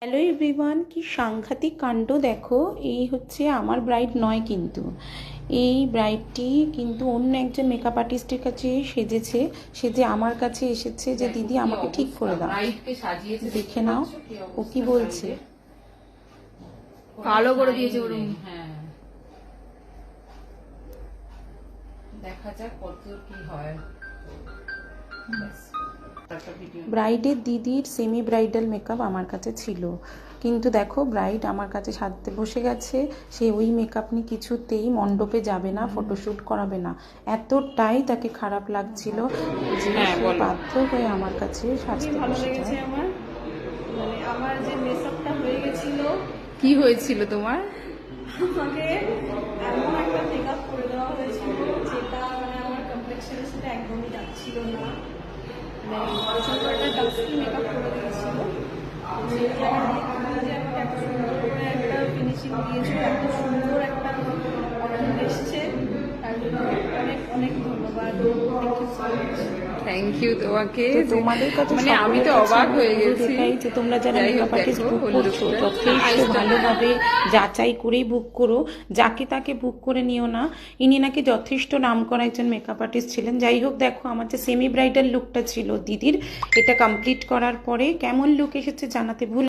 Hello everyone, কি সাংঘাতিক কাণ্ড দেখো। এই হচ্ছে আমার ব্রাইড নয়, কিন্তু এই ব্রাইডটি কিন্তু অন্য একজন মেকআপ আর্টিস্টের কাছে সেজেছে, সেজে আমার কাছে এসেছে যে দিদি আমাকে ঠিক করে দাও। দেখে নাও ও কি বলছে। কালো করে দিয়েছে ওর। হ্যাঁ, দেখা যাক কত কি হয়। ব্রাইডের দিদির সেমি ব্রাইডাল মেকআপ আমার কাছে ছিল, কিন্তু দেখো ব্রাইড আমার কাছে সাজতে বসে গেছে। সে ওই মেকআপ নিয়ে কিছুতেই মণ্ডপে যাবে না, ফটোশ্যুট করাবে না। এতটাই তাকে খারাপ লাগছিল যে সে বাধ্য হয়ে আমার কাছে সাজতে বসে যায়। আমার যে মেকআপটা হয়ে গেছিল। কি হয়েছিল তোমার? আমাকে এমন একটা মেকআপ করে দেওয়া হয়েছিল যেটা আমার কমপ্লেক্সনের সাথে একদমই যাচ্ছিল না। প্রচন্ড একটা ডাস্কি মেকআপ করে দিয়েছিল। যে জায়গায় যে আমাকে এত সুন্দর করে একটা ফিনিশিং দিয়েছে, এত সুন্দর একটা অপশন এসছে, তার জন্য অনেক অনেক ধন্যবাদ। থ্যাংক ইউ তোমাকে। তোমাদের কাছে মানে আমি তো অবাক হয়ে গেছি যে তোমরা যারা মেকআপ আর্টিস্ট বুক করছো যথেষ্ট ভালোভাবে যাচাই করেই বুক করো, যাকে তাকে বুক করে নিও না। ইনি নাকি যথেষ্ট নাম করা একজন মেকআপ আর্টিস্ট ছিলেন। যাই হোক, দেখো আমার যে সেমি ব্রাইডাল লুকটা ছিল দিদির, এটা কমপ্লিট করার পরে কেমন লুক এসেছে জানাতে ভুল